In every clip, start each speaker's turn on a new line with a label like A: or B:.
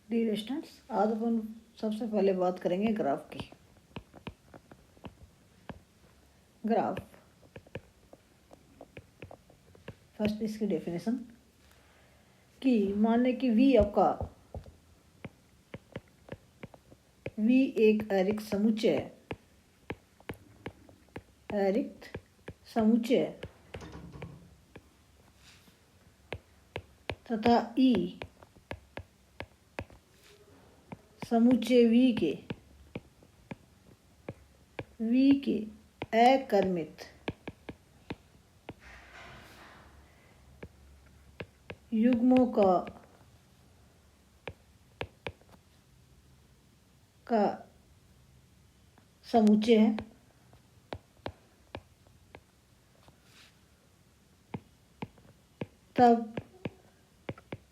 A: Dear students, आज अपन सबसे पहले बात करेंगे ग्राफ की। ग्राफ, फर्स्ट इसकी डेफिनेशन कि मान लें कि V आपका V एक आरिक्त समुच्चय है, आरिक्त समुच्चय तथा E समुच्चय V के अकर्मित युग्मों का समुच्चय है। तब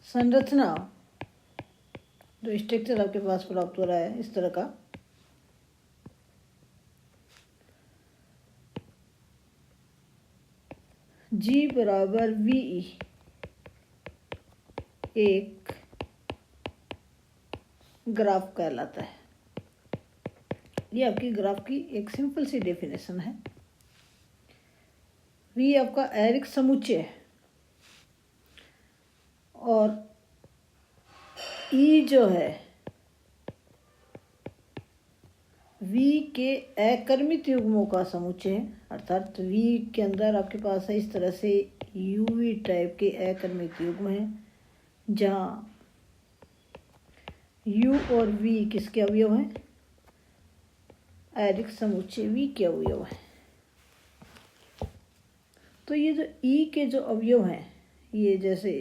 A: संरचना, जो स्ट्रक्चर आपके पास प्राप्त हो रहा है इस तरह का, G बराबर VE एक ग्राफ कहलाता है। ये आपकी ग्राफ की एक सिंपल सी डेफिनेशन है। V आपका आरिक्त समुच्चय है और E जो है V के अकर्मित युग्मों का समुच्चय है। अर्थात V के अंदर आपके पास है इस तरह से UV टाइप के अकर्मित युग्म हैं, जहाँ U और V किसके अवयव हैं? आरिक्त समुच्चय V के अवयव हैं। तो ये जो E के जो अवयव हैं, ये जैसे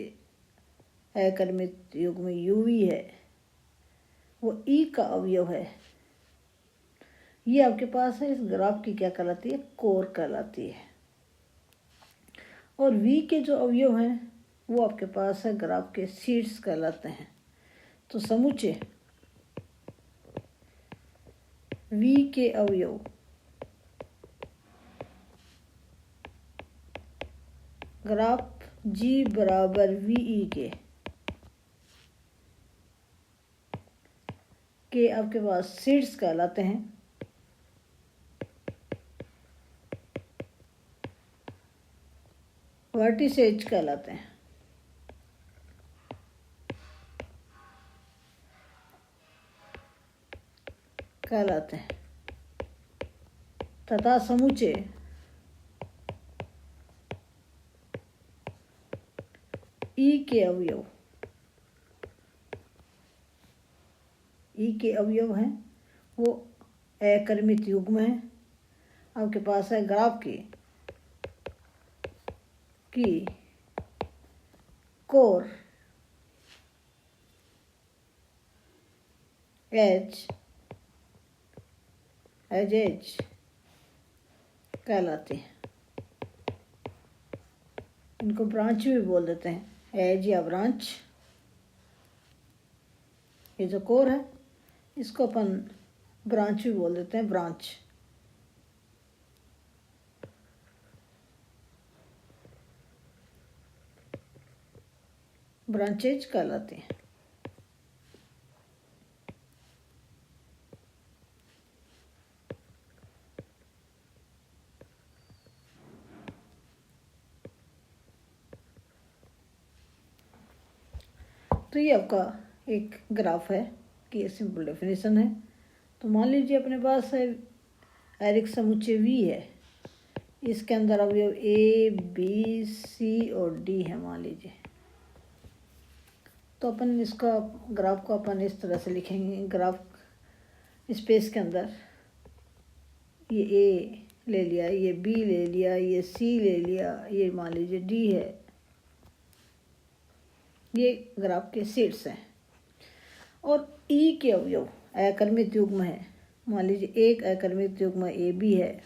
A: अकर्मित युग्म UV है, वो E का अवयव है। ये आपके पास है इस ग्राफ की क्या कहलाती है? कोर कहलाती है। और V के जो अवयव हैं वो आपके पास है ग्राफ के शीर्ष कहलाते हैं। तो समुच्चय V के अवयव ग्राफ G बराबर VE के आपके पास शीर्ष कहलाते हैं। वर्टिसेज कहलाते हैं। तथा समुच्चय E के अवयव हैं, वो अकर्मित युग्म हैं। आपके पास है ग्राफ की कोर एज कहलाते हैं। इनको ब्रांच भी बोल देते हैं, एज या ब्रांच। ये जो कोर है इसको अपन ब्रांच भी बोल देते हैं, ब्रांचेज कहलाते हैं। तो ये आपका एक ग्राफ है कि ये सिंपल डेफिनेशन है। तो मान लीजिए अपने पास है आरिक्त समुच्चय V है, इसके अंदर अवयव A, B, C और D है मान लीजिए। तो अपन इसका ग्राफ को अपन इस तरह से लिखेंगे। ग्राफ स्पेस के अंदर ये A ले लिया, ये B ले लिया, ये C ले लिया, ये मान लीजिए D है। ये ग्राफ के शीर्ष हैं। और E के अवयव अकर्मित युग्म है। मान लीजिए एक अकर्मित युग्म AB है,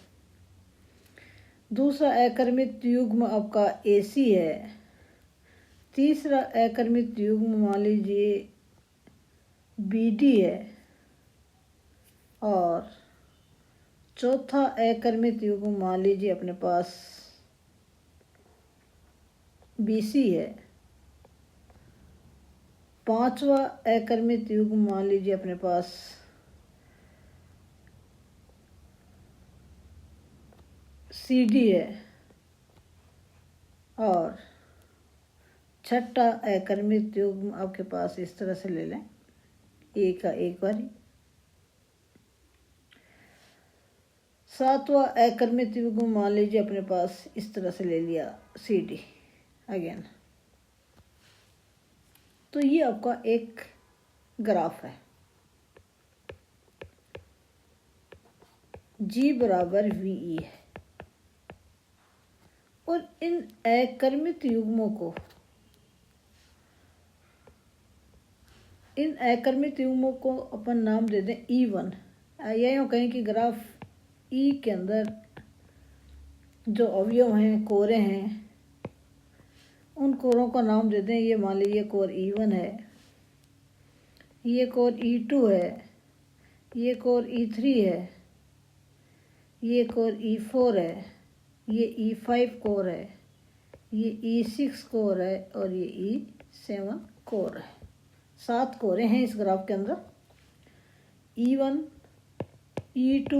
A: दूसरा अकर्मित युग्म आपका AC है, तीसरा अकर्मित युग्म मान लीजिए BD है, और चौथा अकर्मित युग्म मान लीजिए अपने पास BC है। पांचवा अकर्मित युग्म मान लीजिए अपने पास CD है और छठा अकर्मित युग्म आपके पास इस तरह से ले लें, A का एक बारी। सातवां अकर्मित युग्म मान लीजिए अपने पास इस तरह से ले लिया CD अगेन। तो ये आपका एक ग्राफ है। G बराबर VE है और इन अकर्मित युग्मों को अपन नाम दे दें E1। या यूँ कहें कि ग्राफ E के अंदर जो अवयव हैं, कोरे हैं, उन कोरों का नाम दे दें। ये मान लीजिए कोर E1 है, ये कोर E2 है, ये कोर E3 है, ये कोर E4 है, ये E5 कोर है, ये E6 कोर है और ये E7 कोर है। 7 कोरे हैं इस ग्राफ के अंदर। E1, E2,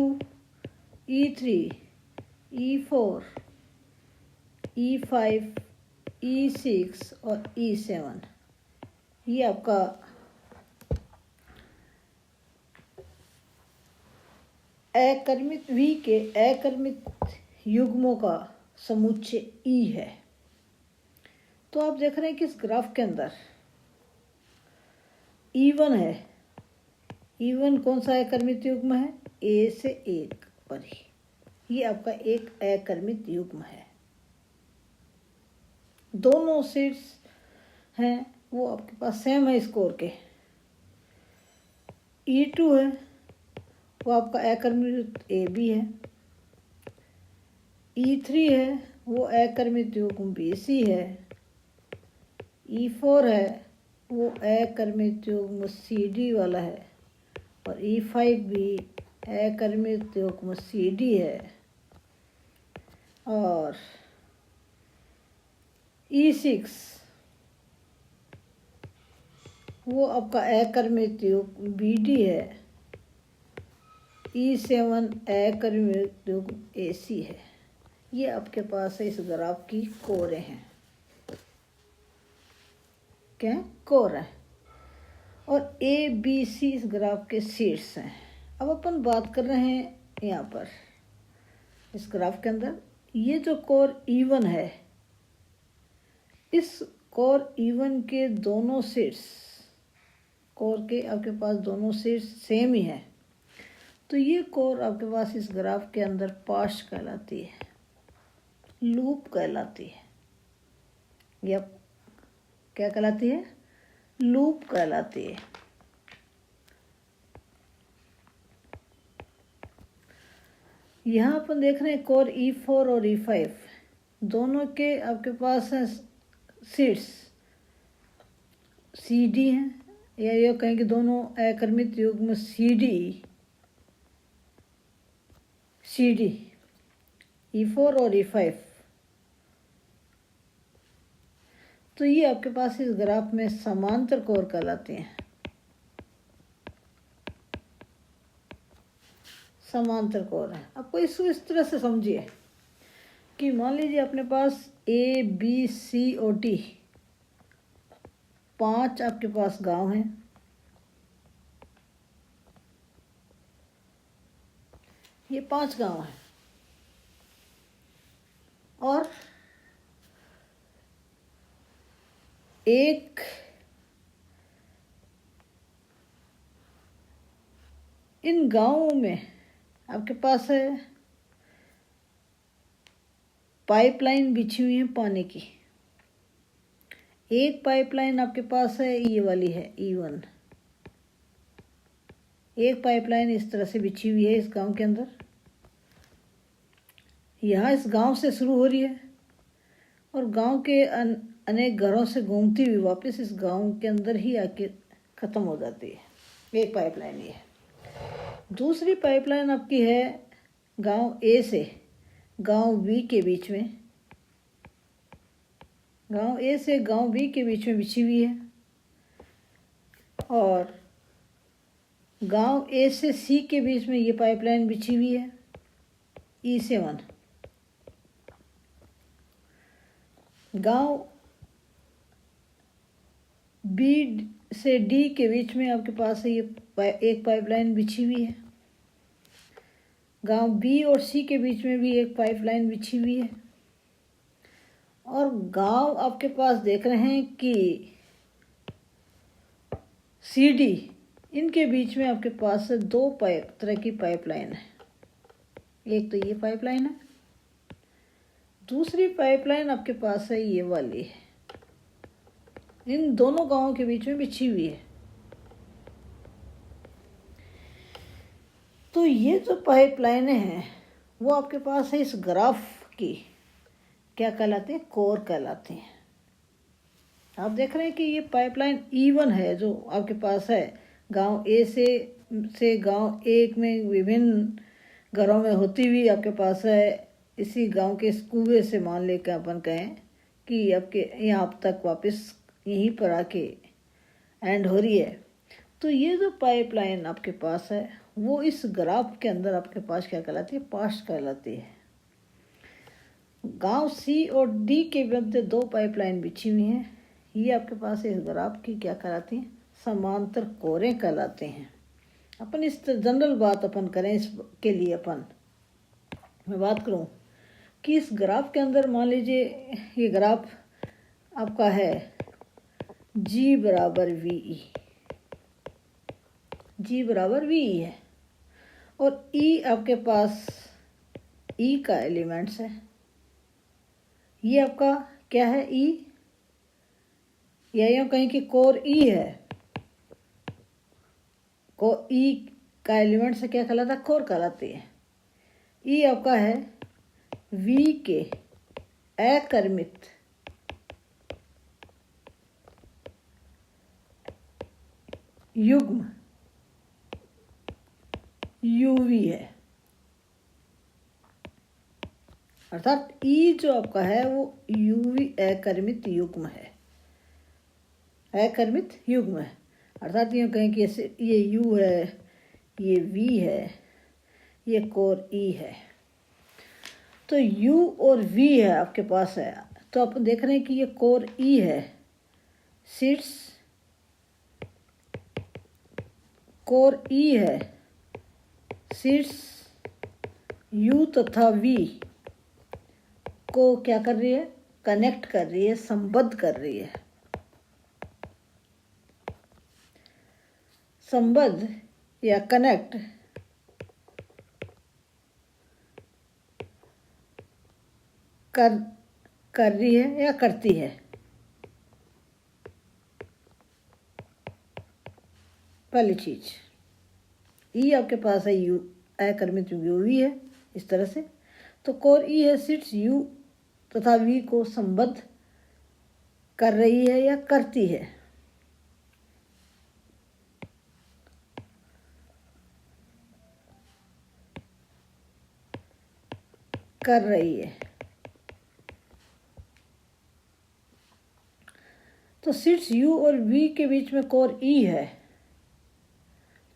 A: E3, E4, E5, E6 और E7 ये आपका अकर्मित V के अकर्मित युग्मों का समुच्चय E है। तो आप देख रहे हैं कि इस ग्राफ के अंदर E1 है। E1 कौन सा अकर्मित युग्म है? A से 1 पर ही। ये आपका एक अकर्मित युग्म है। दोनों सीट्स हैं वो आपके पास सेम है स्कोर के। E2 है वो आपका अकर्मित AB है। E3 है वो अकर्मित युग्म BC है। E4 है वो अकर्मित युग्म CD वाला है और E5 भी अकर्मित युग्म CD है और E6 वो आपका अकर्मित युग्म BD है। E7 अकर्मित युग्म AC है। ये आपके पास है इस ग्राफ की कोरे हैं। क्या कोर है और ABC इस ग्राफ के शीर्ष हैं। अब अपन बात कर रहे हैं यहाँ पर इस ग्राफ के अंदर ये जो कोर E1 है, इस कोर E1 के दोनों शीर्ष, कोर के आपके पास दोनों शीर्ष सेम ही है। तो ये कोर आपके पास इस ग्राफ के अंदर पाश कहलाती है, लूप कहलाती है। या क्या कहलाती है? लूप कहलाती है। यहाँ अपन देख रहे हैं कोर E4 और E5 दोनों के आपके पास है सीट्स CD हैं, या ये कहें कि दोनों अकर्मित युग्म CD E4 और E5। तो ये आपके पास इस ग्राफ में समांतर कोर कहलाते हैं। समांतर कोर है। आपको इसको इस तरह से समझिए कि मान लीजिए अपने पास A, B, C और D 5 आपके पास गांव हैं। ये 5 गांव हैं और एक इन गांवों में आपके पास है पाइपलाइन बिछी हुई है पानी की। एक पाइपलाइन आपके पास है ये वाली है E1। एक पाइपलाइन इस तरह से बिछी हुई है इस गांव के अंदर। यहाँ इस गांव से शुरू हो रही है और गांव के अनेक घरों से घूमती हुई वापस इस गांव के अंदर ही आके ख़त्म हो जाती है। एक पाइपलाइन ये है। दूसरी पाइपलाइन आपकी है गांव A से गांव B के बीच में। गांव A से गांव B के बीच में बिछी हुई है और गांव ए से सी के बीच में ये पाइपलाइन बिछी हुई है E7। गांव बी से डी के बीच में आपके पास ये एक पाइपलाइन बिछी हुई है। गांव बी और सी के बीच में भी एक पाइपलाइन बिछी हुई है। और गांव आपके पास देख रहे हैं कि सी डी, इनके बीच में आपके पास दो तरह की पाइपलाइन है। एक तो ये पाइपलाइन है, दूसरी पाइपलाइन आपके पास है ये वाली है। इन दोनों गांवों के बीच में बिछी हुई है। तो ये जो पाइपलाइनें हैं वो आपके पास है इस ग्राफ की क्या कहलाते हैं, कोर कहलाते हैं। आप देख रहे हैं कि ये पाइपलाइन E1 है जो आपके पास है गांव ए से गांव एक में विभिन्न घरों में होती हुई आपके पास है इसी गांव के इस कुएं से मान लेकर अपन कहें कि आपके यहाँ तक वापस यहीं पर आके एंड हो रही है। तो ये जो पाइपलाइन आपके पास है वो इस ग्राफ के अंदर आपके पास क्या कहलाती है, पास्ट कहलाती है। गांव सी और डी के मध्य दो पाइपलाइन बिछी हुई हैं। ये आपके पास इस ग्राफ की क्या कहलाती हैं, समांतर कोरें कहलाते हैं। अपन इस जनरल बात अपन करें इसके लिए अपन मैं बात करूं कि इस ग्राफ के अंदर मान लीजिए ये ग्राफ आपका है G बराबर VE, G बराबर VE है और E आपके पास E का एलिमेंट्स है। ये आपका क्या है E, या यूँ कहीं कि कोर E है। को E का एलिमेंट से क्या कहलाता है, कोर कहलाती है। E आपका है V के अकर्मित युग्म UV है। अर्थात E जो आपका है वो UV अकर्मित युग्म है, अकर्मित युग्म है। अर्थात यूँ कहें कि ये U है, ये V है, ये कोर E है। तो U और V है आपके पास है। तो आप देख रहे हैं कि ये कोर E है, सीट्स कोर E है, सीट्स U तथा V को क्या कर रही है, कनेक्ट कर रही है, संबद्ध कर रही है। संबद्ध या कनेक्ट कर रही है या करती है। पहली चीज E आपके पास है U अकर्मित UV है इस तरह से। तो कोर E है, सीट्स U तथा V को संबद्ध कर रही है या करती है। कर रही है। तो सीट्स U और V के बीच में कोर E है।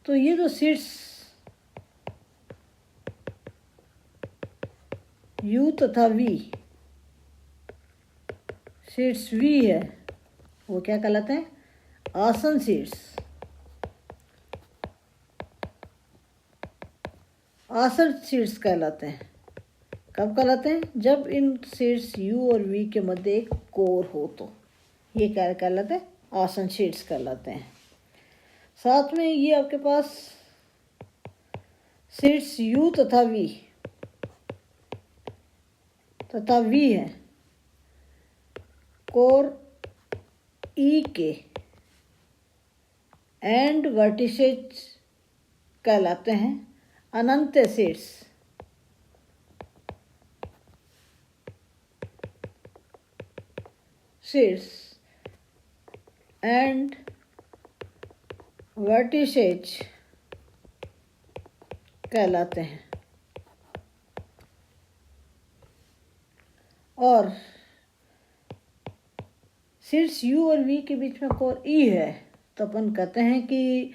A: तो ये जो सीट्स U तथा V, सीट्स V है वो क्या कहलाते हैं, आसन सीट्स। आसन सीट्स कहलाते हैं। कब कहलाते हैं, जब इन सीट्स U और V के मध्य एक कोर हो तो ये क्या कहलाते हैं, आसन सीट्स कहलाते हैं। साथ में ये आपके पास सीट्स U तथा V है, कोर E के एंड वर्टिसेज कहलाते हैं, अनंत सीट्स। सीट्स एंड वर्टिसेज कहलाते हैं। और सीट्स U और V के बीच में कोर E है तो अपन कहते हैं कि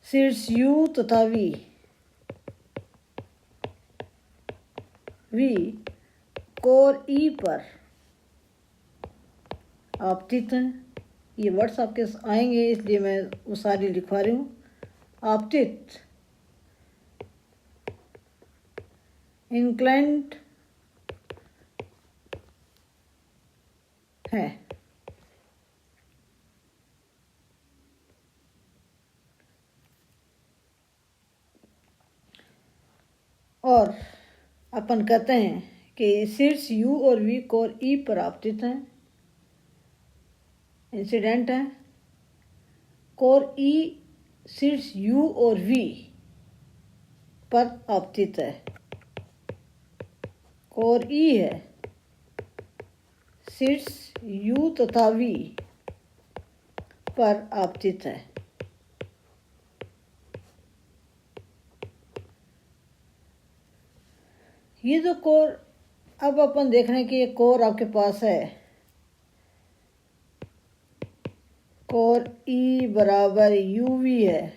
A: शीर्ष U तथा V कोर E पर आपतित हैं। ये वर्ड्स आपके आएंगे इसलिए मैं वो सारी लिखवा रही हूँ। आपतित, इंक्लाइंड है। और अपन कहते हैं कि शीर्ष U और V कोर E पर आपतित हैं, इंसिडेंट है। कोर E शीर्ष U और V पर आपतित है। कोर E है, शीर्ष U तथा V पर आपतित है। ये जो कोर, अब अपन देख रहे हैं कि ये कोर आपके पास है, कोर E बराबर UV है।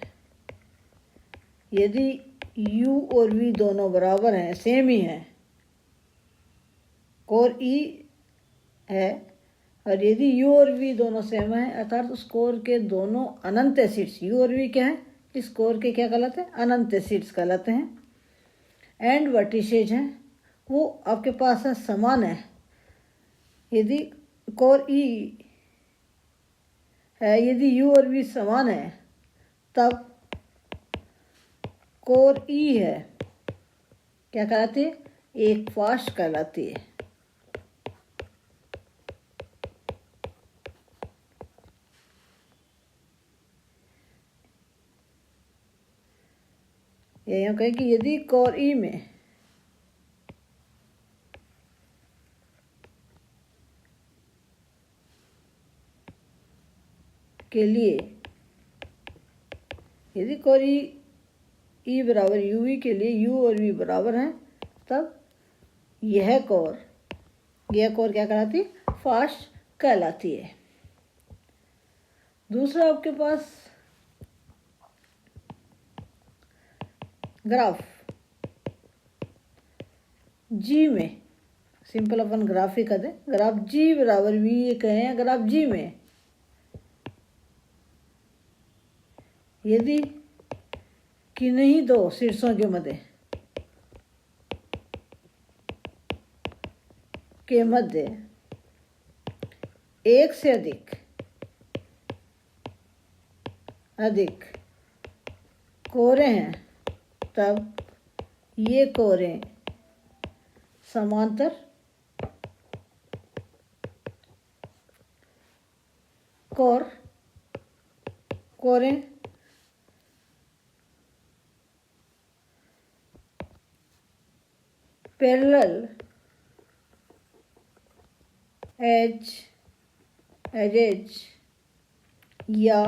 A: यदि U और V दोनों बराबर हैं, सेम ही हैं, कोर E है, और यदि U और V दोनों सेम हैं अर्थात उस कोर के दोनों अनंत शीर्ष U और V क्या है, इस कोर के क्या कहलाते हैं, अनंत शीर्ष कहलाते हैं। एंड वर्टिसेज हैं, वो आपके पास है समान है। यदि कोर E है, यदि U और V समान है, तब कोर E है, क्या कहलाती है, एक फास्ट कहलाती है। यहाँ कहें कि यदि कोर E में के लिए, यदि कोर E बराबर UV के लिए U और V बराबर हैं, तब यह कोर क्या कहलाती है, फास्ट कहलाती है। दूसरा आपके पास ग्राफ G में, सिंपल अपन ग्राफ ही कर दें, ग्राफ G बराबर V कहें। ग्राफ G में यदि किन्हीं दो शीर्षों के मध्य एक से अधिक कोरे हैं, तब ये कोरे समांतर कोरे पैरेलल एज या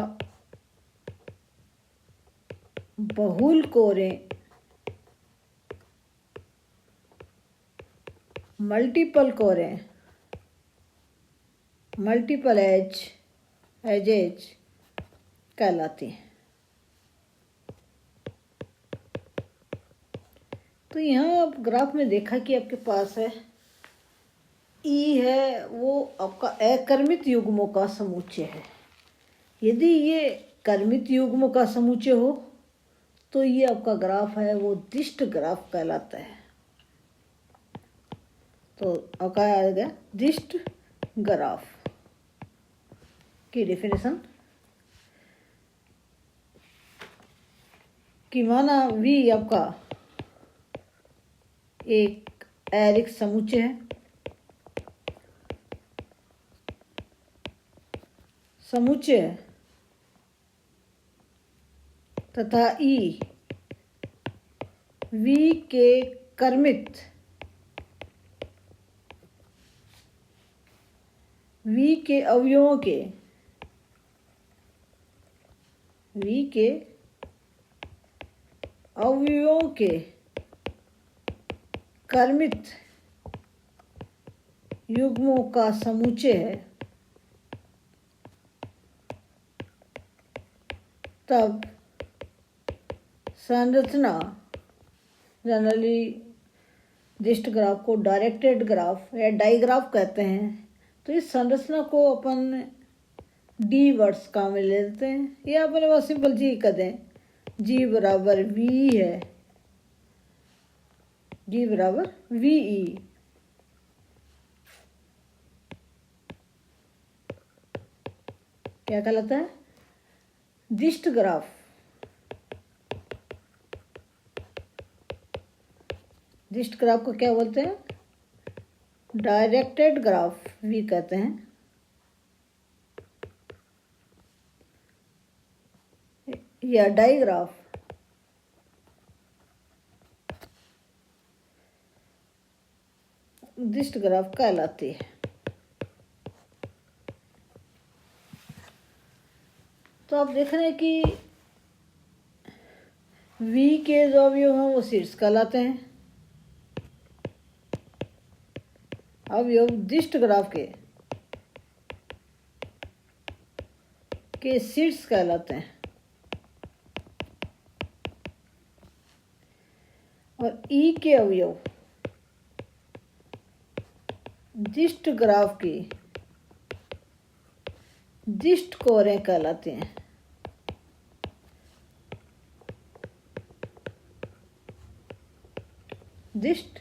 A: बहुल कोरे मल्टीपल एजेज कहलाती हैं। तो यहाँ आप ग्राफ में देखा कि आपके पास है E है, वो आपका अकर्मित युग्मों का समुच्चय है। यदि ये कर्मित युग्मों का समुच्चय हो तो ये आपका ग्राफ है वो दिष्ट ग्राफ कहलाता है। तो आपका आ गया दिष्ट ग्राफ की डेफिनेशन कि माना V आपका एक एरिक समुच्चय है, तथा E V के कर्मित V के अवयवों के कर्मित युग्मों का समुच्चय है, तब संरचना जनरली दिस्ट ग्राफ को डायरेक्टेड ग्राफ या डाइग्राफ कहते हैं। तो इस संरचना को अपन डी वर्ड्स काम में ले लेते हैं, या अपने पास सिंपल जी कर दें। जी बराबर वी है, जी बराबर वी ई। क्या कहलाता है? दिस्ट ग्राफ। दिस्ट ग्राफ को क्या बोलते हैं? डायरेक्टेड ग्राफ भी कहते हैं, या डाइग्राफ। दिस्ट ग्राफ कहलाती है। तो आप देख रहे हैं कि V के जो अवयव हैं वो शीर्ष कहलाते हैं। अवयव दिस्ट ग्राफ के शीर्ष कहलाते हैं, और E के अवयव दिस्ट ग्राफ की दिस्ट कोरें कहलाते हैं। दिस्ट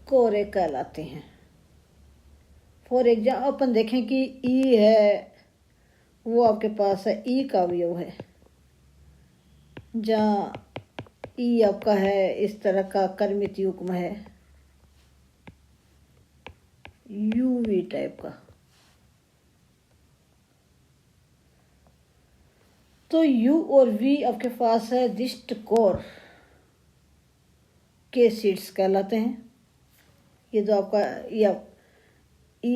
A: कोरे कहलाते हैं। फॉर एग्जाम्पल अपन देखें कि ई है, वो आपके पास है, ई का अवयव है। जहाँ ई आपका है इस तरह का कर्मित युग्म है, यूवी टाइप का। तो यू और वी आपके पास है दिस्ट कोर के शीर्ष कहलाते हैं। ये जो आपका ई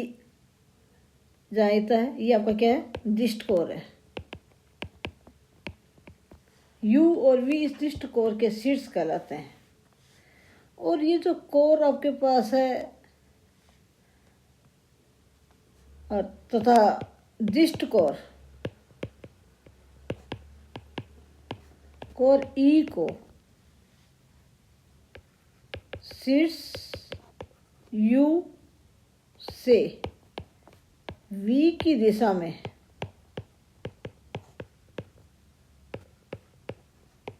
A: जाता है, ये आपका क्या है? दिस्ट कोर है। यू और वी इस दिस्ट कोर के शीर्ष कहलाते हैं। और ये जो कोर आपके पास है और तथा दिस्ट कोर ई को शीर्ष यू से वी की दिशा में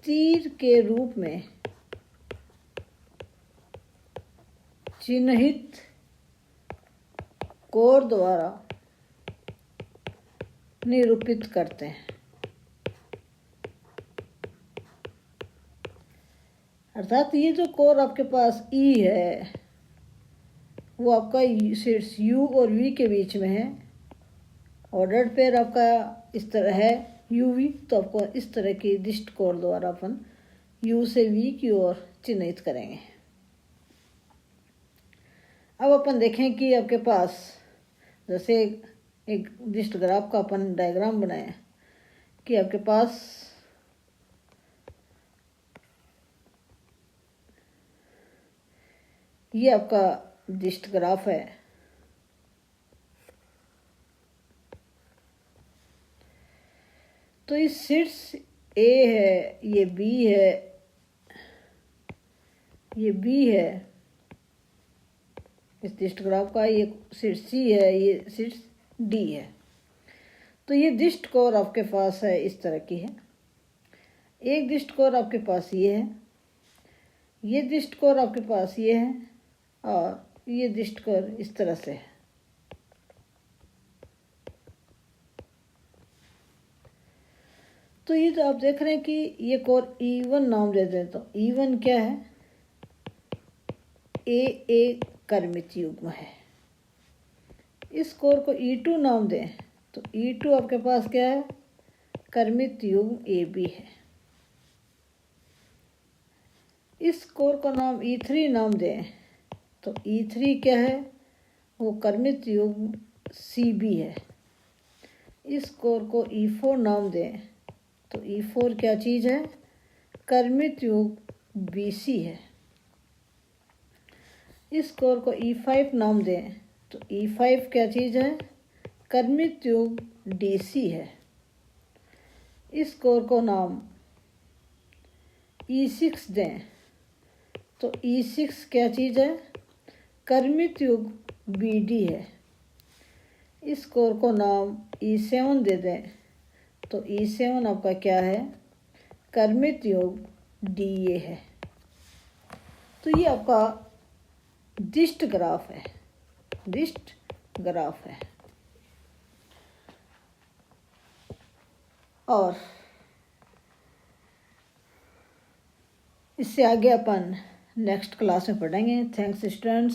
A: तीर के रूप में चिन्हित कोर द्वारा निरूपित करते हैं। अर्थात ये जो कोर आपके पास ई है वो आपका शीर्ष यू और वी के बीच में है। ऑर्डर्ड पेयर आपका इस तरह है यू वी, तो आपको इस तरह की दिस्ट कोर द्वारा अपन यू से वी की ओर चिन्हित करेंगे। अब अपन देखें कि आपके पास जैसे एक दिस्ट ग्राफ का अपन डायग्राम बनाया कि आपके पास ये आपका दिस्ट ग्राफ है। तो इस शीर्ष ए है, ये बी है, ये बी है इस दिस्ट ग्राफ का, ये शीर्ष सी है, ये शीर्ष डी है। तो ये दिस्ट कोर आपके पास है, इस तरह की है। एक दिस्ट कोर आपके पास ये है, ये दिस्ट कोर आपके पास ये है, और ये दिस्ट कोर इस तरह से है। तो ये तो आप देख रहे हैं कि ये कोर E1 नाम दे दें, तो E1 क्या है? ए कर्मित युग्म है। इस कोर को E2 नाम दें तो E2 आपके पास क्या है? कर्मित युग्म AB है। इस कोर का नाम E3 नाम दें तो E3 क्या है? वो कर्मित युग्म CB है। इस कोर को E4 नाम दें तो E4 क्या चीज़ है? कर्मित युग्म BC है। इस कोर को E5 नाम दें तो E5 क्या चीज़ है? कर्मित युग्म DC है। इस कोर को नाम E6 दें तो E6 क्या चीज़ है? कर्मित युग BD है। इस कोर को नाम E7 दे दें तो E7 आपका क्या है? कर्मित युग DA है। तो ये आपका दिष्ट ग्राफ है, दिष्ट ग्राफ है। और इससे आगे अपन नेक्स्ट क्लास में पढ़ेंगे। Thanks students.